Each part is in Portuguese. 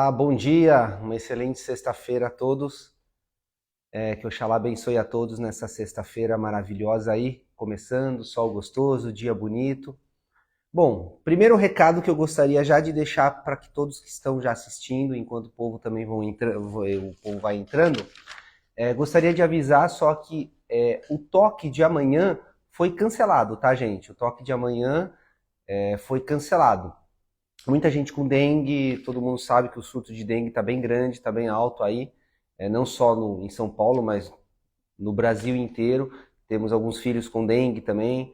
Olá, bom dia, uma excelente sexta-feira a todos. Que Oxalá abençoe a todos nessa sexta-feira maravilhosa aí, começando, sol gostoso, dia bonito. Bom, primeiro recado que eu gostaria já de deixar para que todos que estão já assistindo, enquanto o povo também o povo vai entrando, gostaria de avisar só que o toque de amanhã foi cancelado, tá, gente? O toque de amanhã foi cancelado. Muita gente com dengue, todo mundo sabe que o surto de dengue está bem grande, está bem alto aí, não só em São Paulo, mas no Brasil inteiro. Temos alguns filhos com dengue também.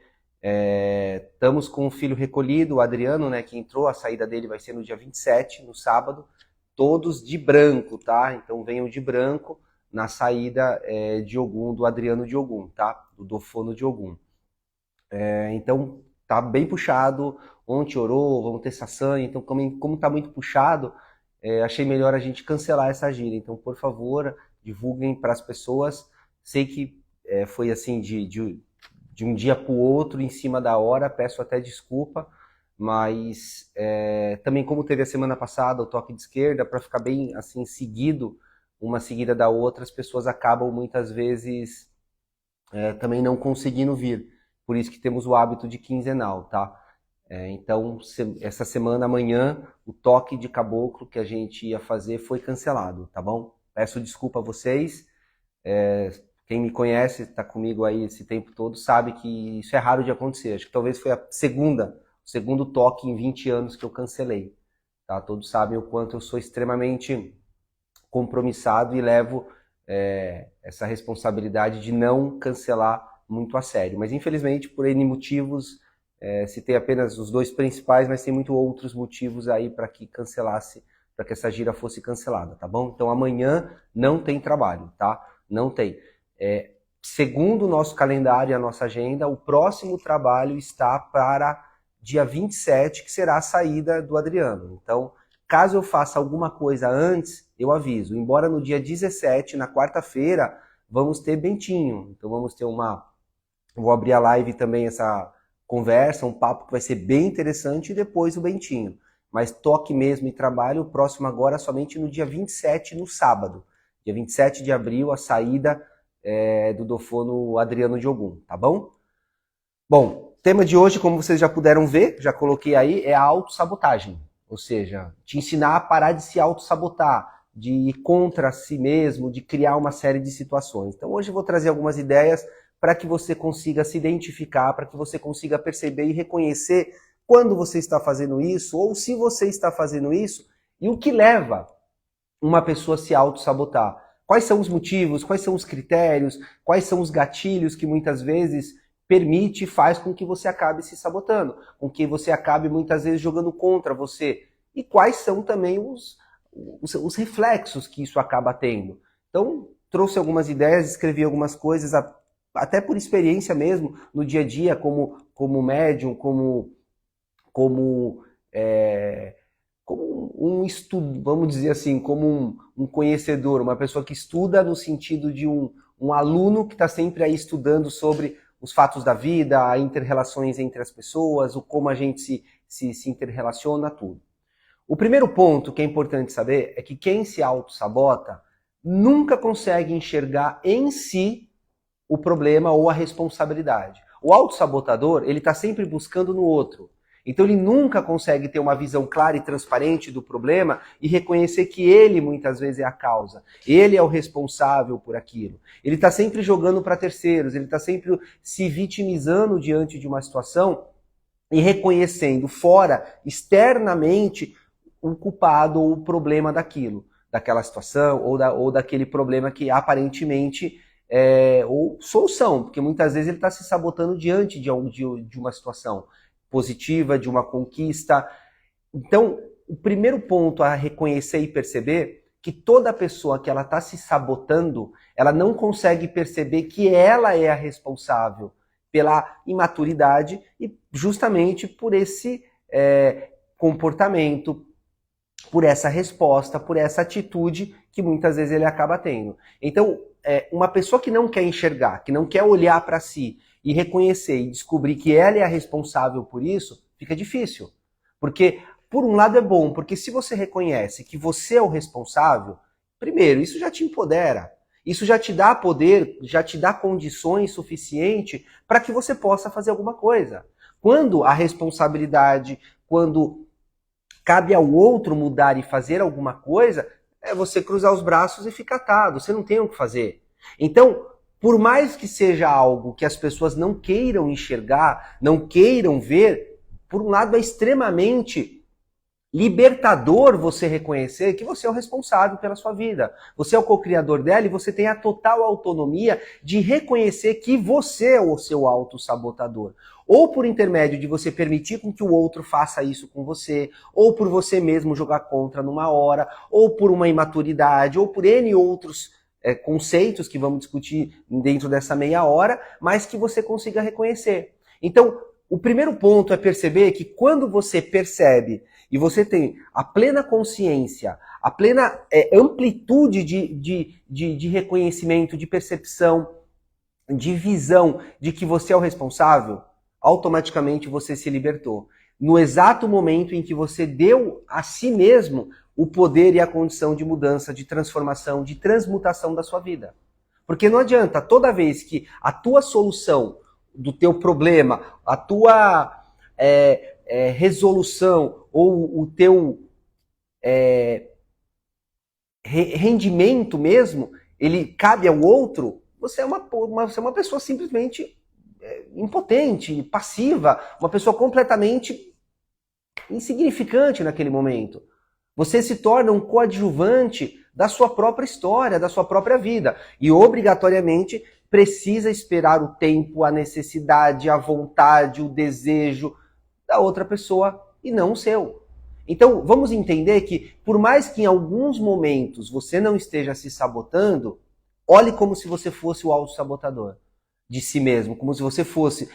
Estamos com um filho recolhido, o Adriano, né, que entrou, a saída dele vai ser no dia 27, no sábado, todos de branco, tá? Então venham de branco na saída de Ogum, do Adriano de Ogum, tá? Do Dofono de Ogum. Então tá bem puxado, ontem orou, vamos ter saçanha, então como tá muito puxado, achei melhor a gente cancelar essa gira. Então, por favor, divulguem para as pessoas. Sei que foi assim de um dia para o outro, em cima da hora, peço até desculpa, mas também como teve a semana passada o toque de esquerda, para ficar bem assim seguido, uma seguida da outra, as pessoas acabam muitas vezes também não conseguindo vir. Por isso que temos o hábito de quinzenal, tá? Então, essa semana, amanhã, o toque de caboclo que a gente ia fazer foi cancelado, tá bom? Peço desculpa a vocês. Quem me conhece, está comigo aí esse tempo todo, sabe que isso é raro de acontecer. Acho que talvez foi o segundo toque em 20 anos que eu cancelei. Tá? Todos sabem o quanto eu sou extremamente compromissado e levo essa responsabilidade de não cancelar muito a sério. Mas infelizmente, por N motivos, citei apenas os dois principais, mas tem muitos outros motivos aí para que cancelasse, para que essa gira fosse cancelada, tá bom? Então amanhã não tem trabalho, tá? Não tem. Segundo o nosso calendário e a nossa agenda, o próximo trabalho está para dia 27, que será a saída do Adriano. Então, caso eu faça alguma coisa antes, eu aviso. Embora no dia 17, na quarta-feira, vamos ter Bentinho. Então vamos ter vou abrir a live também, essa conversa, um papo que vai ser bem interessante, e depois o Bentinho. Mas toque mesmo e trabalho, o próximo agora somente no dia 27, no sábado. Dia 27 de abril, a saída do Dofono Adriano de Ogum, tá bom? Bom, tema de hoje, como vocês já puderam ver, já coloquei aí, é a autossabotagem. Ou seja, te ensinar a parar de se autossabotar, de ir contra si mesmo, de criar uma série de situações. Então hoje eu vou trazer algumas ideias para que você consiga se identificar, para que você consiga perceber e reconhecer quando você está fazendo isso, ou se você está fazendo isso, e o que leva uma pessoa a se auto-sabotar. Quais são os motivos, quais são os critérios, quais são os gatilhos que muitas vezes permite e faz com que você acabe se sabotando, com que você acabe muitas vezes jogando contra você. E quais são também os reflexos que isso acaba tendo. Então, trouxe algumas ideias, escrevi algumas coisas, até por experiência mesmo, no dia a dia, como médium, como um estudo, vamos dizer assim, como um conhecedor, uma pessoa que estuda no sentido de um aluno que está sempre aí estudando sobre os fatos da vida, as interrelações entre as pessoas, o como a gente se interrelaciona, tudo. O primeiro ponto que é importante saber é que quem se auto-sabota nunca consegue enxergar em si o problema ou a responsabilidade. O autossabotador, ele está sempre buscando no outro. Então ele nunca consegue ter uma visão clara e transparente do problema e reconhecer que ele muitas vezes é a causa. Ele é o responsável por aquilo. Ele está sempre jogando para terceiros, ele está sempre se vitimizando diante de uma situação e reconhecendo fora, externamente, o culpado ou o problema daquela situação ou daquele problema que aparentemente ou solução, porque muitas vezes ele está se sabotando diante de uma situação positiva, de uma conquista. Então, o primeiro ponto a reconhecer e perceber que toda pessoa que ela está se sabotando, ela não consegue perceber que ela é a responsável pela imaturidade e justamente por esse comportamento, por essa resposta, por essa atitude que muitas vezes ele acaba tendo. Então, uma pessoa que não quer enxergar, que não quer olhar para si e reconhecer e descobrir que ela é a responsável por isso, fica difícil. Porque por um lado é bom, porque se você reconhece que você é o responsável, primeiro, isso já te empodera. Isso já te dá poder, já te dá condições suficientes para que você possa fazer alguma coisa. Quando a responsabilidade, quando cabe ao outro mudar e fazer alguma coisa, é você cruzar os braços e ficar atado. Você não tem o que fazer. Então, por mais que seja algo que as pessoas não queiram enxergar, não queiram ver, por um lado é extremamente libertador você reconhecer que você é o responsável pela sua vida. Você é o co-criador dela e você tem a total autonomia de reconhecer que você é o seu autossabotador. Ou por intermédio de você permitir com que o outro faça isso com você, ou por você mesmo jogar contra numa hora, ou por uma imaturidade, ou por N outros conceitos que vamos discutir dentro dessa meia hora, mas que você consiga reconhecer. Então, o primeiro ponto é perceber que quando você percebe e você tem a plena consciência, a plena amplitude de reconhecimento, de percepção, de visão de que você é o responsável, automaticamente você se libertou. No exato momento em que você deu a si mesmo o poder e a condição de mudança, de transformação, de transmutação da sua vida. Porque não adianta, toda vez que a tua solução do teu problema, a tua resolução ou o teu rendimento mesmo, ele cabe ao outro, você é uma pessoa simplesmente impotente, passiva, uma pessoa completamente insignificante naquele momento. Você se torna um coadjuvante da sua própria história, da sua própria vida. E obrigatoriamente precisa esperar o tempo, a necessidade, a vontade, o desejo da outra pessoa e não o seu. Então, vamos entender que, por mais que em alguns momentos você não esteja se sabotando, olhe como se você fosse o autossabotador de si mesmo, como se você fosse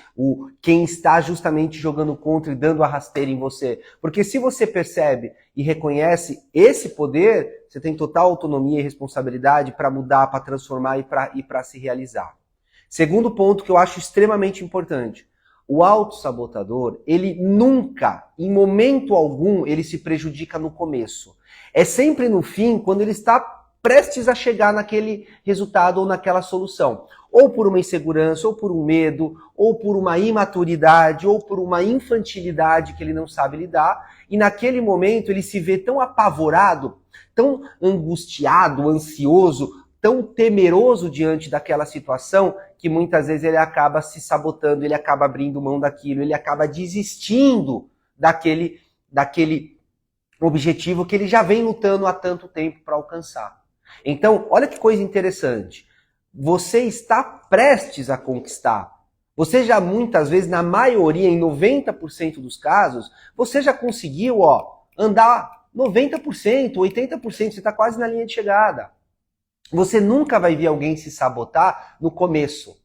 quem está justamente jogando contra e dando a rasteira em você. Porque se você percebe e reconhece esse poder, você tem total autonomia e responsabilidade para mudar, para transformar e para se realizar. Segundo ponto que eu acho extremamente importante. O autossabotador, ele nunca, em momento algum, ele se prejudica no começo. É sempre no fim, quando ele está prestes a chegar naquele resultado ou naquela solução. Ou por uma insegurança, ou por um medo, ou por uma imaturidade, ou por uma infantilidade que ele não sabe lidar. E naquele momento ele se vê tão apavorado, tão angustiado, ansioso, tão temeroso diante daquela situação, que muitas vezes ele acaba se sabotando, ele acaba abrindo mão daquilo, ele acaba desistindo daquele objetivo que ele já vem lutando há tanto tempo para alcançar. Então, olha que coisa interessante. Você está prestes a conquistar. Você já muitas vezes, na maioria, em 90% dos casos, você já conseguiu andar 90%, 80%, você está quase na linha de chegada. Você nunca vai ver alguém se sabotar no começo.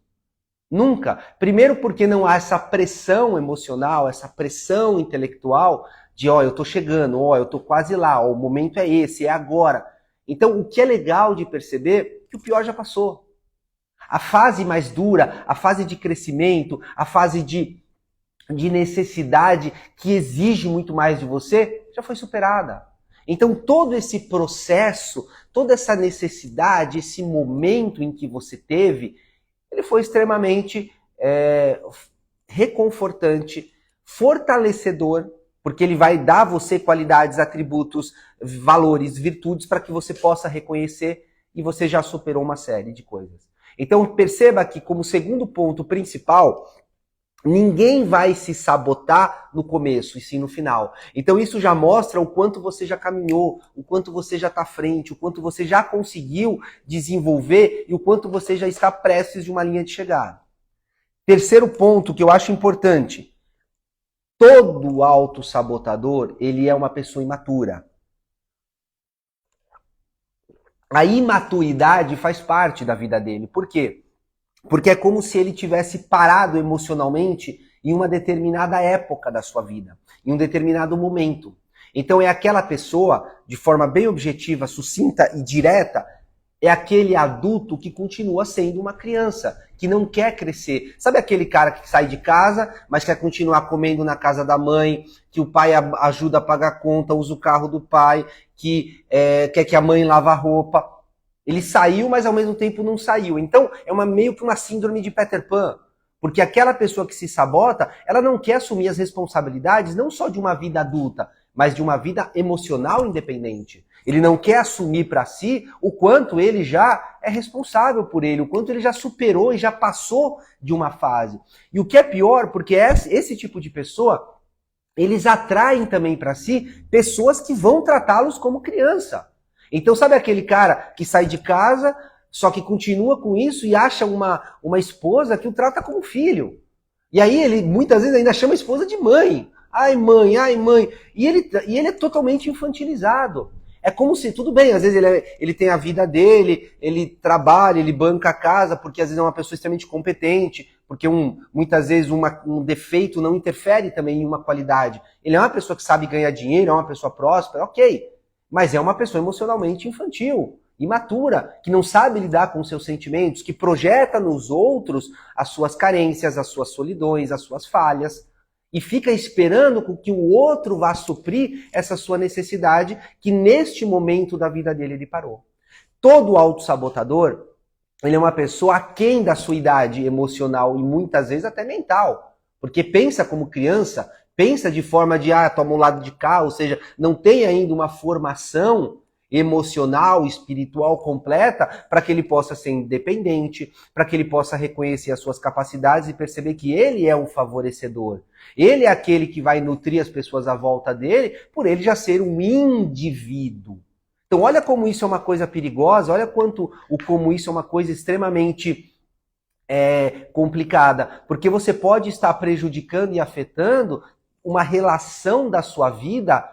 Nunca. Primeiro porque não há essa pressão emocional, essa pressão intelectual de, eu tô chegando, eu tô quase lá, o momento é esse, é agora. Então, o que é legal de perceber, que o pior já passou. A fase mais dura, a fase de crescimento, a fase de necessidade que exige muito mais de você, já foi superada. Então todo esse processo, toda essa necessidade, esse momento em que você teve, ele foi extremamente reconfortante, fortalecedor, porque ele vai dar a você qualidades, atributos, valores, virtudes para que você possa reconhecer e você já superou uma série de coisas. Então perceba que como segundo ponto principal, ninguém vai se sabotar no começo, e sim no final. Então isso já mostra o quanto você já caminhou, o quanto você já está à frente, o quanto você já conseguiu desenvolver e o quanto você já está prestes de uma linha de chegada. Terceiro ponto que eu acho importante. Todo autossabotador, ele é uma pessoa imatura. A imaturidade faz parte da vida dele. Por quê? Porque é como se ele tivesse parado emocionalmente em uma determinada época da sua vida, em um determinado momento. Então é aquela pessoa, de forma bem objetiva, sucinta e direta, é aquele adulto que continua sendo uma criança, que não quer crescer. Sabe aquele cara que sai de casa, mas quer continuar comendo na casa da mãe, que o pai ajuda a pagar a conta, usa o carro do pai, que quer que a mãe lave a roupa. Ele saiu, mas ao mesmo tempo não saiu. Então, é meio que uma síndrome de Peter Pan. Porque aquela pessoa que se sabota, ela não quer assumir as responsabilidades não só de uma vida adulta, mas de uma vida emocional independente. Ele não quer assumir para si o quanto ele já é responsável por ele, o quanto ele já superou e já passou de uma fase. E o que é pior, porque esse tipo de pessoa, eles atraem também para si pessoas que vão tratá-los como criança. Então sabe aquele cara que sai de casa, só que continua com isso e acha uma esposa que o trata como filho. E aí ele muitas vezes ainda chama a esposa de mãe. Ai mãe, ai mãe. E ele é totalmente infantilizado. É como se, tudo bem, às vezes ele tem a vida dele, ele trabalha, ele banca a casa, porque às vezes é uma pessoa extremamente competente, porque muitas vezes um defeito não interfere também em uma qualidade. Ele é uma pessoa que sabe ganhar dinheiro, é uma pessoa próspera, ok. Mas é uma pessoa emocionalmente infantil, imatura, que não sabe lidar com os seus sentimentos, que projeta nos outros as suas carências, as suas solidões, as suas falhas, e fica esperando que o outro vá suprir essa sua necessidade que neste momento da vida dele ele parou. Todo autossabotador, ele é uma pessoa aquém da sua idade emocional e muitas vezes até mental, porque pensa como criança, pensa de forma de, toma um lado de cá, ou seja, não tem ainda uma formação emocional, espiritual completa para que ele possa ser independente, para que ele possa reconhecer as suas capacidades e perceber que ele é um favorecedor. Ele é aquele que vai nutrir as pessoas à volta dele, por ele já ser um indivíduo. Então olha como isso é uma coisa perigosa, olha como isso é uma coisa extremamente complicada, porque você pode estar prejudicando e afetando uma relação da sua vida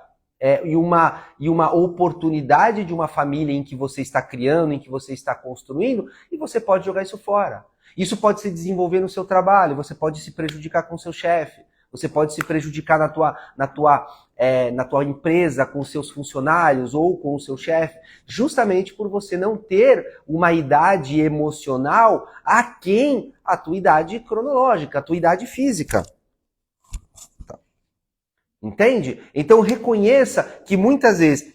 e uma oportunidade de uma família em que você está criando, em que você está construindo, e você pode jogar isso fora. Isso pode se desenvolver no seu trabalho, você pode se prejudicar com o seu chefe, você pode se prejudicar na tua empresa, com os seus funcionários ou com o seu chefe, justamente por você não ter uma idade emocional aquém a tua idade cronológica, a tua idade física. Entende? Então reconheça que muitas vezes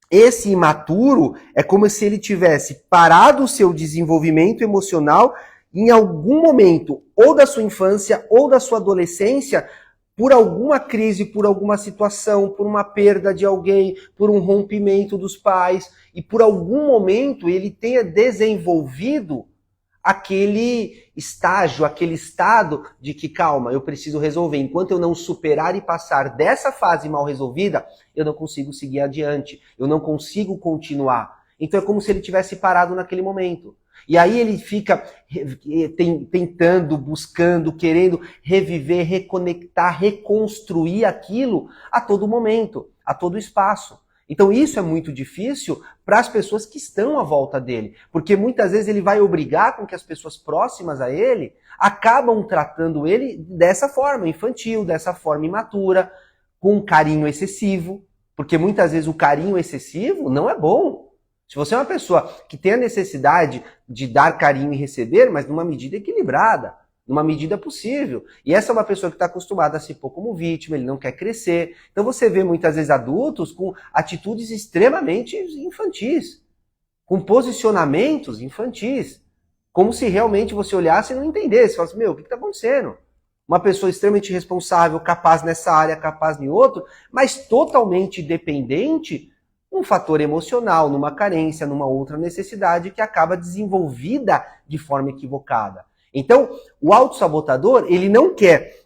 esse imaturo é como se ele tivesse parado o seu desenvolvimento emocional em algum momento, ou da sua infância, ou da sua adolescência, por alguma crise, por alguma situação, por uma perda de alguém, por um rompimento dos pais, e por algum momento ele tenha desenvolvido aquele estágio, aquele estado de que, calma, eu preciso resolver. Enquanto eu não superar e passar dessa fase mal resolvida, eu não consigo seguir adiante, eu não consigo continuar. Então é como se ele tivesse parado naquele momento. E aí ele fica tentando, buscando, querendo reviver, reconectar, reconstruir aquilo a todo momento, a todo espaço. Então isso é muito difícil para as pessoas que estão à volta dele, porque muitas vezes ele vai obrigar com que as pessoas próximas a ele acabam tratando ele dessa forma infantil, dessa forma imatura, com um carinho excessivo, porque muitas vezes o carinho excessivo não é bom. Se você é uma pessoa que tem a necessidade de dar carinho e receber, mas numa medida equilibrada, numa medida possível. E essa é uma pessoa que está acostumada a se pôr como vítima, ele não quer crescer. Então você vê muitas vezes adultos com atitudes extremamente infantis, com posicionamentos infantis, como se realmente você olhasse e não entendesse. Falasse, meu, o que está acontecendo? Uma pessoa extremamente responsável, capaz nessa área, capaz em outro, mas totalmente dependente num fator emocional, numa carência, numa outra necessidade que acaba desenvolvida de forma equivocada. Então, o autossabotador, ele não quer,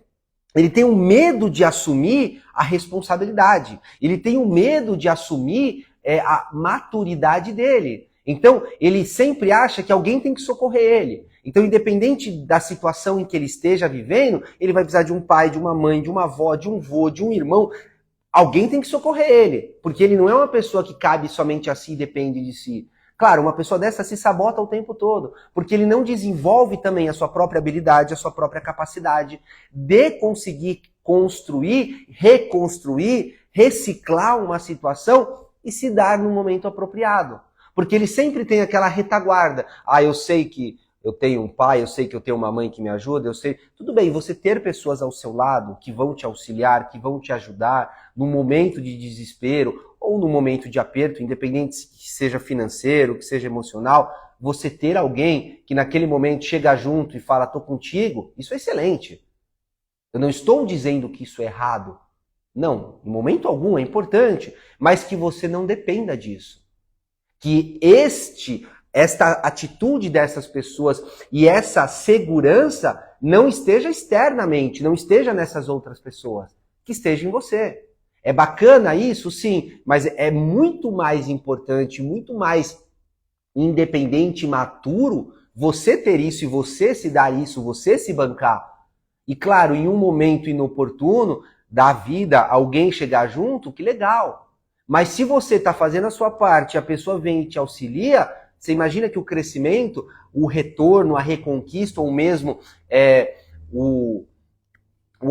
ele tem um medo de assumir a responsabilidade, ele tem um medo de assumir a maturidade dele. Então, ele sempre acha que alguém tem que socorrer ele. Então, independente da situação em que ele esteja vivendo, ele vai precisar de um pai, de uma mãe, de uma avó, de um vô, de um irmão. Alguém tem que socorrer ele, porque ele não é uma pessoa que cabe somente a si e depende de si. Claro, uma pessoa dessa se sabota o tempo todo, porque ele não desenvolve também a sua própria habilidade, a sua própria capacidade de conseguir construir, reconstruir, reciclar uma situação e se dar no momento apropriado. Porque ele sempre tem aquela retaguarda. Ah, eu sei que eu tenho um pai, eu sei que eu tenho uma mãe que me ajuda, eu sei. Tudo bem, você ter pessoas ao seu lado que vão te auxiliar, que vão te ajudar num momento de desespero ou num momento de aperto, independente que seja financeiro, que seja emocional, você ter alguém que naquele momento chega junto e fala, tô contigo, isso é excelente. Eu não estou dizendo que isso é errado. Não, em momento algum é importante, mas que você não dependa disso. Que esta atitude dessas pessoas e essa segurança não esteja externamente, não esteja nessas outras pessoas, que esteja em você. É bacana isso? Sim, mas é muito mais importante, muito mais independente, maturo, você ter isso e você se dar isso, você se bancar. E claro, em um momento inoportuno da vida, alguém chegar junto, que legal. Mas se você está fazendo a sua parte, a pessoa vem e te auxilia, você imagina que o crescimento, o retorno, a reconquista, ou mesmo o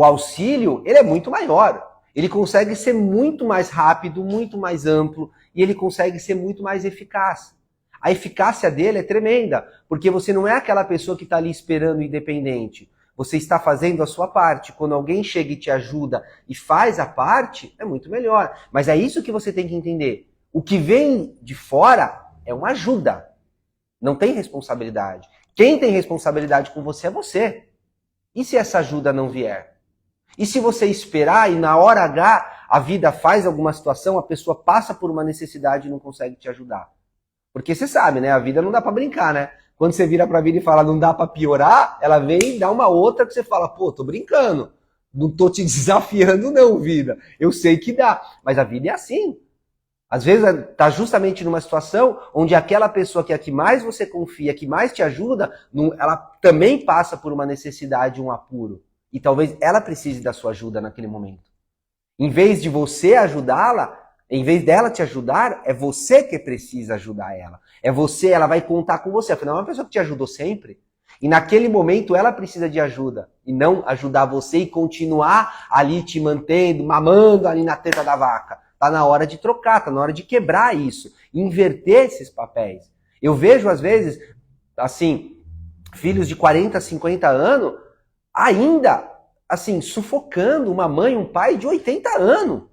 auxílio, ele é muito maior. Ele consegue ser muito mais rápido, muito mais amplo, e ele consegue ser muito mais eficaz. A eficácia dele é tremenda, porque você não é aquela pessoa que está ali esperando independente. Você está fazendo a sua parte. Quando alguém chega e te ajuda e faz a parte, é muito melhor. Mas é isso que você tem que entender. O que vem de fora é uma ajuda. Não tem responsabilidade. Quem tem responsabilidade com você é você. E se essa ajuda não vier? E se você esperar e na hora H a vida faz alguma situação, a pessoa passa por uma necessidade e não consegue te ajudar? Porque você sabe, né? A vida não dá pra brincar, né? Quando você vira pra vida e fala, não dá pra piorar, ela vem e dá uma outra que você fala, pô, tô brincando. Não tô te desafiando não, vida. Eu sei que dá. Mas a vida é assim. Às vezes tá justamente numa situação onde aquela pessoa que é a que mais você confia, que mais te ajuda, ela também passa por uma necessidade, um apuro. E talvez ela precise da sua ajuda naquele momento. Em vez de você ajudá-la, em vez dela te ajudar, é você que precisa ajudar ela. É você, ela vai contar com você. Afinal, é uma pessoa que te ajudou sempre. E naquele momento ela precisa de ajuda. E não ajudar você e continuar ali te mantendo, mamando ali na teta da vaca. Tá na hora de trocar, tá na hora de quebrar isso. Inverter esses papéis. Eu vejo, às vezes, assim, filhos de 40, 50 anos, ainda, assim, sufocando uma mãe, um pai de 80 anos.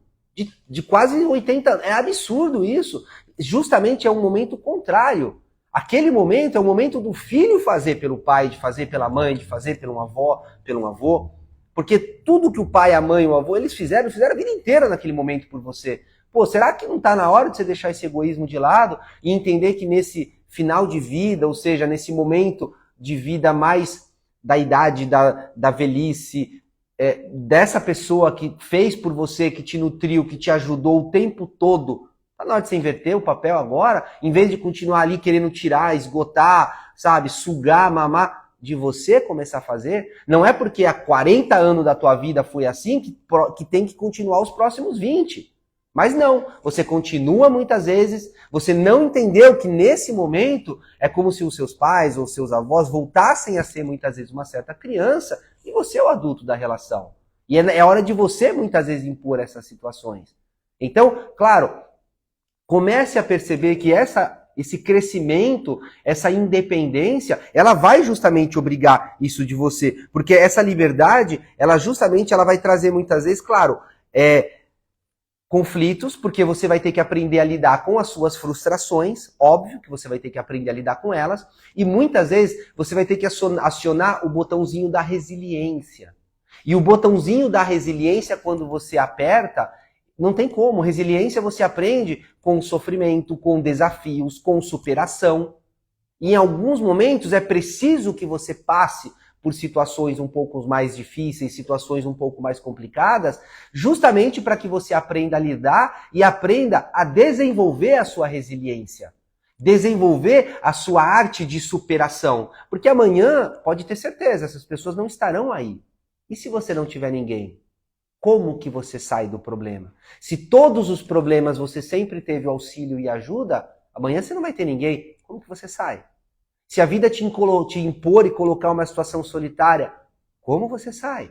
De quase 80 anos. É absurdo isso. Justamente é um momento contrário. Aquele momento é o momento do filho fazer pelo pai, de fazer pela mãe, de fazer pelo avó, pelo avô. Porque tudo que o pai, a mãe, o avô, eles fizeram a vida inteira naquele momento por você. Pô, será que não está na hora de você deixar esse egoísmo de lado e entender que nesse final de vida, ou seja, nesse momento de vida mais da idade, da velhice, dessa pessoa que fez por você, que te nutriu, que te ajudou o tempo todo, tá na hora de você inverter o papel agora, em vez de continuar ali querendo tirar, esgotar, sabe, sugar, mamar, de você começar a fazer. Não é porque há 40 anos da tua vida foi assim que tem que continuar os próximos 20. Mas não, você continua muitas vezes, você não entendeu que nesse momento é como se os seus pais ou seus avós voltassem a ser muitas vezes uma certa criança e você é o adulto da relação. E é hora de você muitas vezes impor essas situações. Então, claro, comece a perceber que esse crescimento, essa independência, ela vai justamente obrigar isso de você. Porque essa liberdade, ela vai trazer muitas vezes, claro, conflitos, porque você vai ter que aprender a lidar com as suas frustrações, óbvio que você vai ter que aprender a lidar com elas, e muitas vezes você vai ter que acionar o botãozinho da resiliência. E o botãozinho da resiliência, quando você aperta, não tem como. Resiliência você aprende com sofrimento, com desafios, com superação. E em alguns momentos é preciso que você passe por situações um pouco mais difíceis, situações um pouco mais complicadas, justamente para que você aprenda a lidar e aprenda a desenvolver a sua resiliência. Desenvolver a sua arte de superação. Porque amanhã, pode ter certeza, essas pessoas não estarão aí. E se você não tiver ninguém? Como que você sai do problema? Se todos os problemas você sempre teve auxílio e ajuda, amanhã você não vai ter ninguém. Como que você sai? Se a vida te impor e colocar uma situação solitária, como você sai?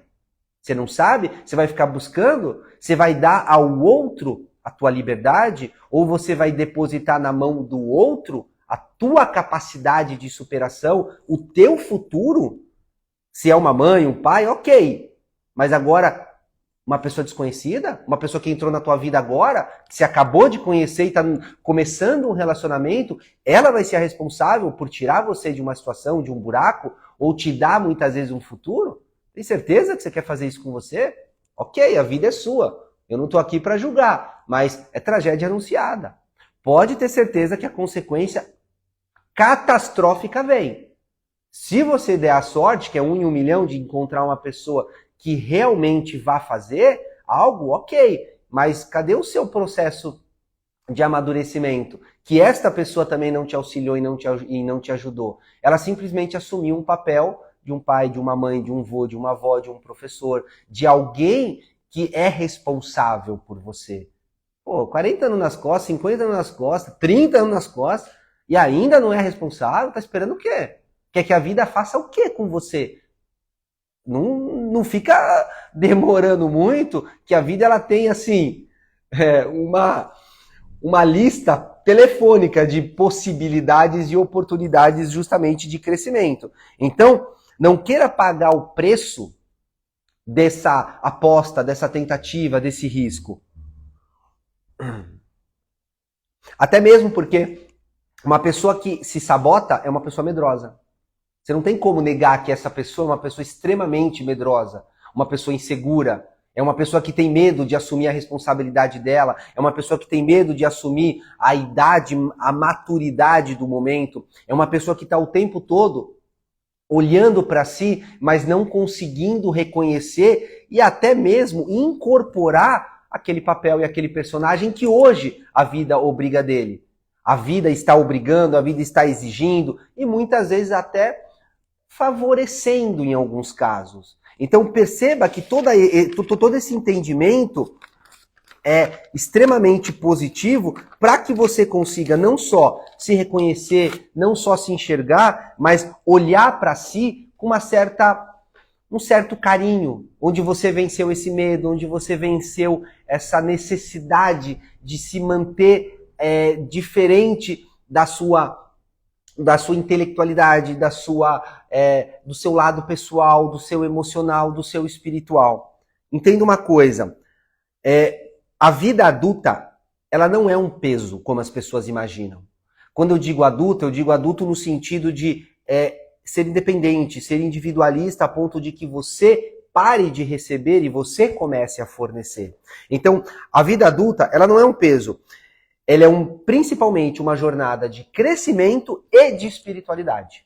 Você não sabe? Você vai ficar buscando? Você vai dar ao outro a tua liberdade, ou você vai depositar na mão do outro a tua capacidade de superação, o teu futuro? Se é uma mãe, um pai, ok. Mas agora, uma pessoa desconhecida, uma pessoa que entrou na tua vida agora, que você acabou de conhecer e está começando um relacionamento, ela vai ser a responsável por tirar você de uma situação, de um buraco, ou te dar muitas vezes um futuro? Tem certeza que você quer fazer isso com você? Ok, a vida é sua. Eu não estou aqui para julgar, mas é tragédia anunciada. Pode ter certeza que a consequência catastrófica vem. Se você der a sorte, que é 1 em 1 milhão, de encontrar uma pessoa que realmente vá fazer algo, ok. Mas cadê o seu processo de amadurecimento? Que esta pessoa também não te auxiliou e não te ajudou. Ela simplesmente assumiu um papel de um pai, de uma mãe, de um vô, de uma avó, de um professor, de alguém que é responsável por você. Pô, 40 anos nas costas, 50 anos nas costas, 30 anos nas costas, e ainda não é responsável? Tá esperando o quê? Quer que a vida faça o quê com você? Não fica demorando muito, que a vida ela tem assim uma lista telefônica de possibilidades e oportunidades justamente de crescimento. Então, não queira pagar o preço dessa aposta, dessa tentativa, desse risco. Até mesmo porque uma pessoa que se sabota é uma pessoa medrosa. Você não tem como negar que essa pessoa é uma pessoa extremamente medrosa, uma pessoa insegura, é uma pessoa que tem medo de assumir a responsabilidade dela, é uma pessoa que tem medo de assumir a idade, a maturidade do momento, é uma pessoa que está o tempo todo olhando para si, mas não conseguindo reconhecer e até mesmo incorporar aquele papel e aquele personagem que hoje a vida obriga dele. A vida está obrigando, a vida está exigindo e muitas vezes até favorecendo em alguns casos. Então perceba que todo esse entendimento é extremamente positivo para que você consiga não só se reconhecer, não só se enxergar, mas olhar para si com um certo carinho, onde você venceu esse medo, onde você venceu essa necessidade de se manter diferente da sua intelectualidade, do seu lado pessoal, do seu emocional, do seu espiritual. Entenda uma coisa, a vida adulta, ela não é um peso, como as pessoas imaginam. Quando eu digo adulto no sentido de ser independente, ser individualista a ponto de que você pare de receber e você comece a fornecer. Então, a vida adulta, ela não é um peso. Ela é principalmente uma jornada de crescimento e de espiritualidade.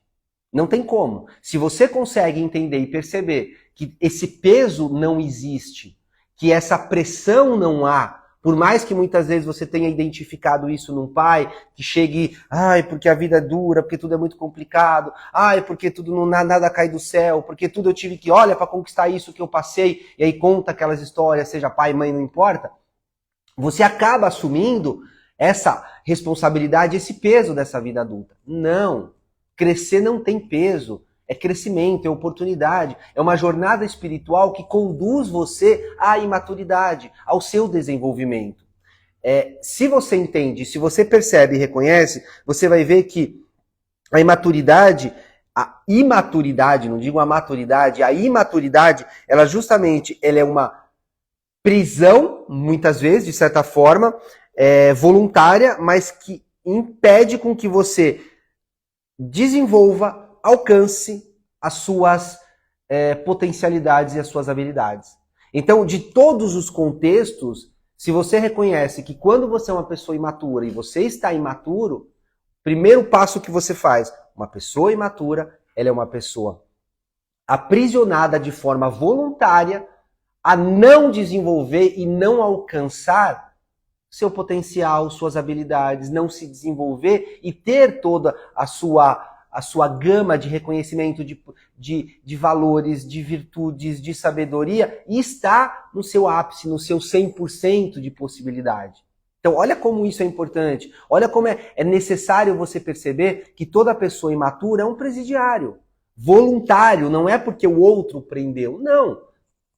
Não tem como. Se você consegue entender e perceber que esse peso não existe, que essa pressão não há, por mais que muitas vezes você tenha identificado isso num pai, que chegue, porque a vida é dura, porque tudo é muito complicado, porque tudo nada cai do céu, porque tudo eu tive que, para conquistar isso que eu passei, e aí conta aquelas histórias, seja pai, mãe, não importa, você acaba assumindo essa responsabilidade, esse peso dessa vida adulta. Não. Crescer não tem peso. É crescimento, é oportunidade. É uma jornada espiritual que conduz você à imaturidade, ao seu desenvolvimento. Se você entende, se você percebe e reconhece, você vai ver que a imaturidade, não digo a maturidade, a imaturidade, ela justamente ela é uma prisão, muitas vezes, de certa forma, voluntária, mas que impede com que você desenvolva, alcance as suas potencialidades e as suas habilidades. Então, de todos os contextos, se você reconhece que quando você é uma pessoa imatura e você está imaturo, primeiro passo que você faz, uma pessoa imatura, ela é uma pessoa aprisionada de forma voluntária a não desenvolver e não alcançar seu potencial, suas habilidades, não se desenvolver e ter toda a sua gama de reconhecimento de valores, de virtudes, de sabedoria e está no seu ápice, no seu 100% de possibilidade. Então, olha como isso é importante. Olha como é necessário você perceber que toda pessoa imatura é um presidiário. Voluntário, não é porque o outro prendeu. Não.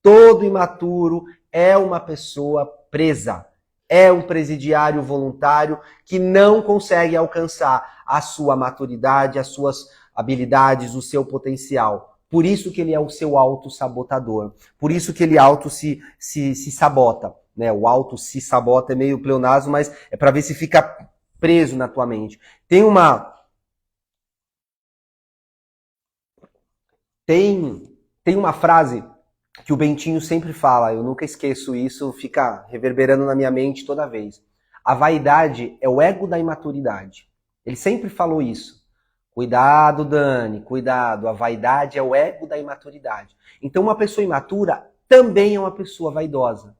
Todo imaturo é uma pessoa presa. é um presidiário voluntário que não consegue alcançar a sua maturidade, as suas habilidades, o seu potencial. Por isso que ele é o seu autossabotador. Por isso que ele se sabota. Né? O auto se sabota é meio pleonasmo, mas é para ver se fica preso na tua mente. Tem uma frase que o Bentinho sempre fala, eu nunca esqueço isso, fica reverberando na minha mente toda vez. A vaidade é o ego da imaturidade. Ele sempre falou isso. Cuidado, Dani, cuidado. A vaidade é o ego da imaturidade. Então, uma pessoa imatura também é uma pessoa vaidosa.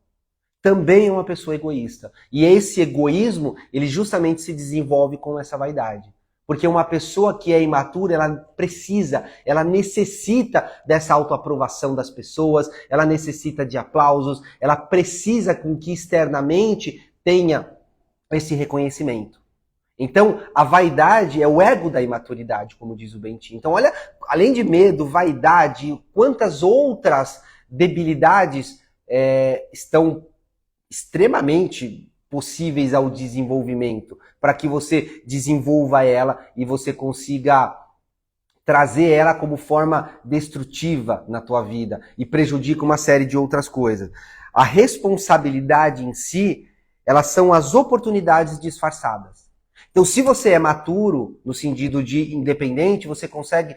Também é uma pessoa egoísta. E esse egoísmo, ele justamente se desenvolve com essa vaidade. Porque uma pessoa que é imatura, ela necessita dessa autoaprovação das pessoas, ela necessita de aplausos, ela precisa com que externamente tenha esse reconhecimento. Então, a vaidade é o ego da imaturidade, como diz o Bentinho. Então, olha, além de medo, vaidade, quantas outras debilidades estão extremamente possíveis ao desenvolvimento, para que você desenvolva ela e você consiga trazer ela como forma destrutiva na tua vida e prejudica uma série de outras coisas. A responsabilidade em si, elas são as oportunidades disfarçadas. Então, se você é maturo, no sentido de independente, você consegue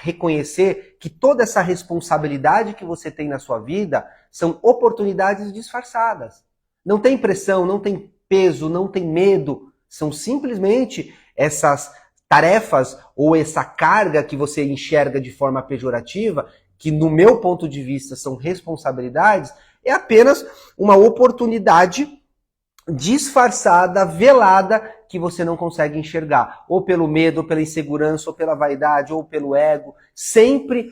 reconhecer que toda essa responsabilidade que você tem na sua vida são oportunidades disfarçadas. Não tem pressão, não tem peso, não tem medo. São simplesmente essas tarefas ou essa carga que você enxerga de forma pejorativa, que no meu ponto de vista são responsabilidades, é apenas uma oportunidade disfarçada, velada, que você não consegue enxergar. Ou pelo medo, ou pela insegurança, ou pela vaidade, ou pelo ego. Sempre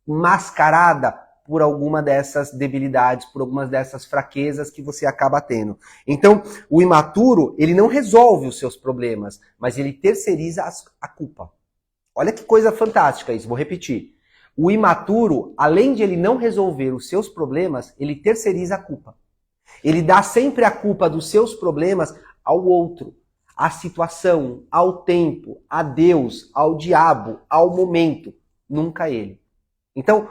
mascarada por alguma dessas debilidades, por algumas dessas fraquezas que você acaba tendo. Então, o imaturo, ele não resolve os seus problemas, mas ele terceiriza a culpa. Olha que coisa fantástica isso, vou repetir. O imaturo, além de ele não resolver os seus problemas, ele terceiriza a culpa. Ele dá sempre a culpa dos seus problemas ao outro, à situação, ao tempo, a Deus, ao diabo, ao momento, nunca ele. Então,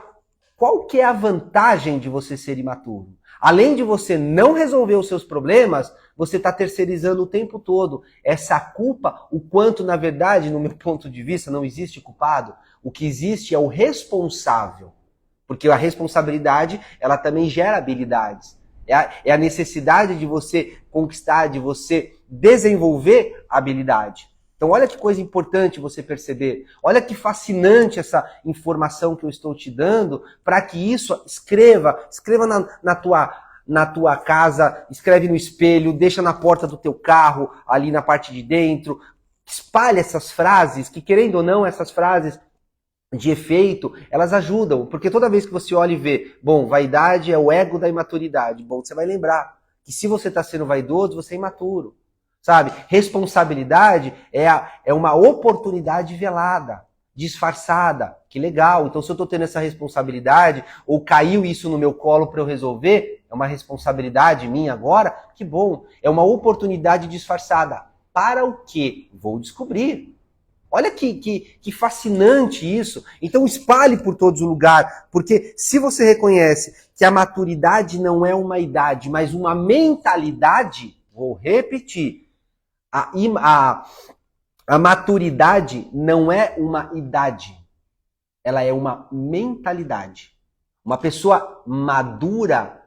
qual que é a vantagem de você ser imaturo? Além de você não resolver os seus problemas, você está terceirizando o tempo todo essa culpa, o quanto, na verdade, no meu ponto de vista, não existe culpado. O que existe é o responsável. Porque a responsabilidade, ela também gera habilidades. É a necessidade de você conquistar, de você desenvolver a habilidade. Então olha que coisa importante você perceber. Olha que fascinante essa informação que eu estou te dando, para que isso, escreva na tua casa, escreve no espelho, deixa na porta do teu carro, ali na parte de dentro. Espalhe essas frases, que querendo ou não, essas frases de efeito, elas ajudam, porque toda vez que você olha e vê, bom, vaidade é o ego da imaturidade, bom, você vai lembrar que se você está sendo vaidoso, você é imaturo, sabe? Responsabilidade é uma oportunidade velada, disfarçada, que legal, então se eu estou tendo essa responsabilidade, ou caiu isso no meu colo para eu resolver, é uma responsabilidade minha agora, que bom, é uma oportunidade disfarçada, para o quê? Vou descobrir. Olha que fascinante isso. Então espalhe por todos os lugares, porque se você reconhece que a maturidade não é uma idade, mas uma mentalidade, vou repetir, a maturidade não é uma idade, ela é uma mentalidade. Uma pessoa madura,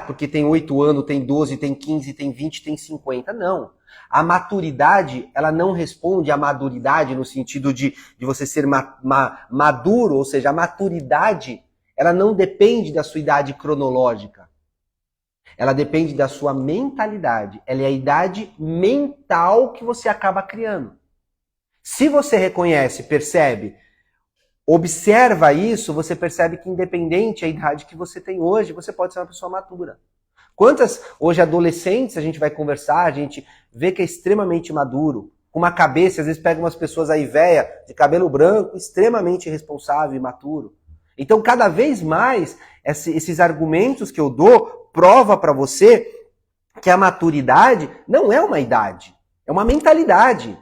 porque tem 8 anos, tem 12, tem 15, tem 20, tem 50, não. A maturidade, ela não responde à maduridade no sentido de você ser maduro, ou seja, a maturidade, ela não depende da sua idade cronológica. Ela depende da sua mentalidade. Ela é a idade mental que você acaba criando. Se você reconhece, percebe, observa isso, você percebe que independente da idade que você tem hoje, você pode ser uma pessoa madura. Quantas, hoje, adolescentes a gente vai conversar, a gente vê que é extremamente maduro, com uma cabeça, às vezes pega umas pessoas aí véia, de cabelo branco, extremamente irresponsável e imaturo. Então, cada vez mais, esses argumentos que eu dou, prova para você que a maturidade não é uma idade, é uma mentalidade.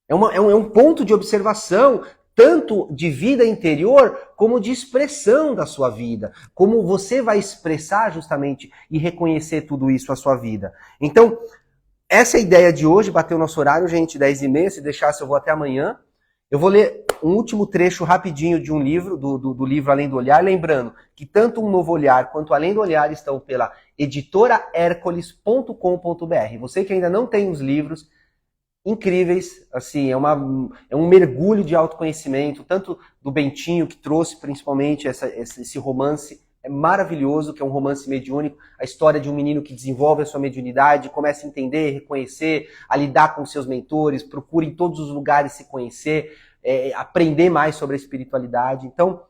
É um ponto de observação, tanto de vida interior, como de expressão da sua vida. Como você vai expressar justamente e reconhecer tudo isso à sua vida. Então, essa é a ideia de hoje, bateu o nosso horário, gente, 10h30, se deixasse eu vou até amanhã. Eu vou ler um último trecho rapidinho de um livro, do livro Além do Olhar, lembrando que tanto Um Novo Olhar quanto Além do Olhar estão pela editorahercules.com.br. Você que ainda não tem os livros, incríveis, assim, é um mergulho de autoconhecimento, tanto do Bentinho, que trouxe principalmente esse romance, é maravilhoso, que é um romance mediúnico, a história de um menino que desenvolve a sua mediunidade, começa a entender, reconhecer, a lidar com seus mentores, procura em todos os lugares se conhecer, aprender mais sobre a espiritualidade. Então,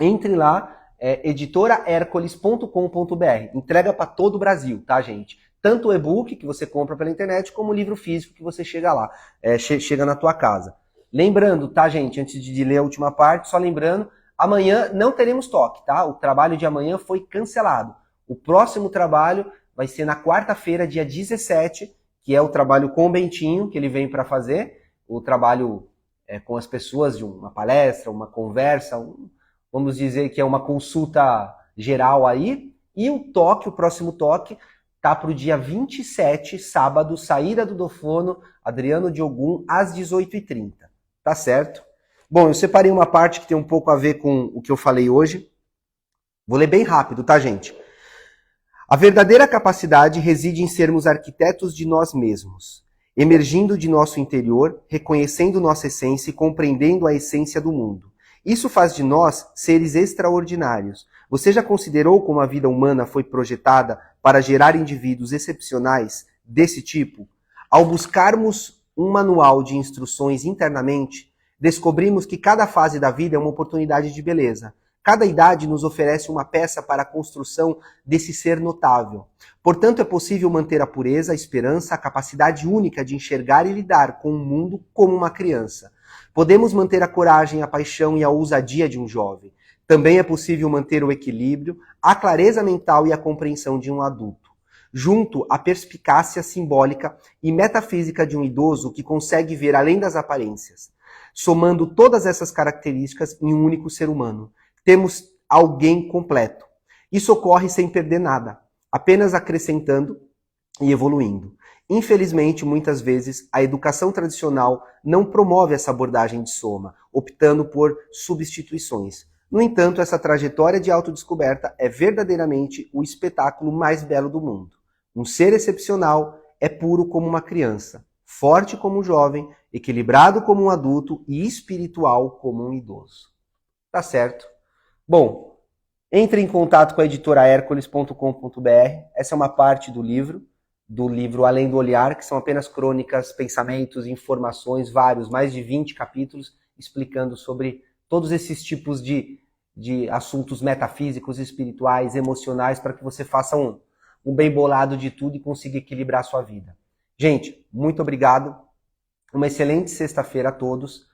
entre lá, editorahercules.com.br, entrega para todo o Brasil, tá, gente? Tanto o e-book que você compra pela internet, como o livro físico que você chega lá, chega na tua casa. Lembrando, tá, gente, antes de ler a última parte, só lembrando, amanhã não teremos toque, tá? O trabalho de amanhã foi cancelado. O próximo trabalho vai ser na quarta-feira, dia 17, que é o trabalho com o Bentinho, que ele vem para fazer, o trabalho com as pessoas de uma palestra, uma conversa, vamos dizer que é uma consulta geral aí, e o próximo toque, tá para o dia 27, sábado, saída do Dofono, Adriano Diogun, às 18h30. Tá certo? Bom, eu separei uma parte que tem um pouco a ver com o que eu falei hoje. Vou ler bem rápido, tá, gente? A verdadeira capacidade reside em sermos arquitetos de nós mesmos, emergindo de nosso interior, reconhecendo nossa essência e compreendendo a essência do mundo. Isso faz de nós seres extraordinários. Você já considerou como a vida humana foi projetada para gerar indivíduos excepcionais desse tipo? Ao buscarmos um manual de instruções internamente, descobrimos que cada fase da vida é uma oportunidade de beleza. Cada idade nos oferece uma peça para a construção desse ser notável. Portanto, é possível manter a pureza, a esperança, a capacidade única de enxergar e lidar com o mundo como uma criança. Podemos manter a coragem, a paixão e a ousadia de um jovem. Também é possível manter o equilíbrio, a clareza mental e a compreensão de um adulto, junto à perspicácia simbólica e metafísica de um idoso que consegue ver além das aparências. Somando todas essas características em um único ser humano, temos alguém completo. Isso ocorre sem perder nada, apenas acrescentando e evoluindo. Infelizmente, muitas vezes, a educação tradicional não promove essa abordagem de soma, optando por substituições. No entanto, essa trajetória de autodescoberta é verdadeiramente o espetáculo mais belo do mundo. Um ser excepcional é puro como uma criança, forte como um jovem, equilibrado como um adulto e espiritual como um idoso. Tá certo? Bom, entre em contato com a editorahercules.com.br. Essa é uma parte do livro Além do Olhar, que são apenas crônicas, pensamentos, informações, mais de 20 capítulos, explicando sobre todos esses tipos de assuntos metafísicos, espirituais, emocionais, para que você faça um bem bolado de tudo e consiga equilibrar a sua vida. Gente, muito obrigado. Uma excelente sexta-feira a todos.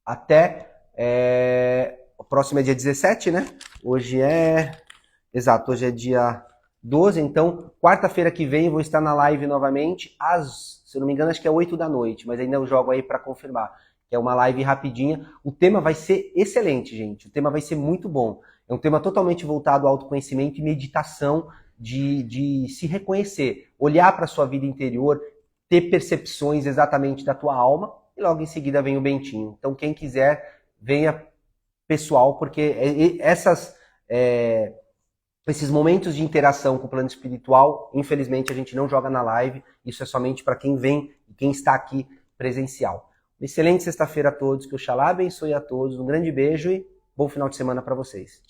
Até... O próximo é dia 17, né? Hoje é dia 12, então quarta-feira que vem eu vou estar na live novamente, se eu não me engano, acho que é 8 da noite, mas ainda eu jogo aí para confirmar. É uma live rapidinha. O tema vai ser excelente, gente. O tema vai ser muito bom. É um tema totalmente voltado ao autoconhecimento e meditação de se reconhecer, olhar para a sua vida interior, ter percepções exatamente da tua alma, e logo em seguida vem o Bentinho. Então quem quiser, venha pessoal, porque esses momentos de interação com o plano espiritual, infelizmente a gente não joga na live, isso é somente para quem vem e quem está aqui presencial. Uma excelente sexta-feira a todos, que Oxalá abençoe a todos, um grande beijo e bom final de semana para vocês.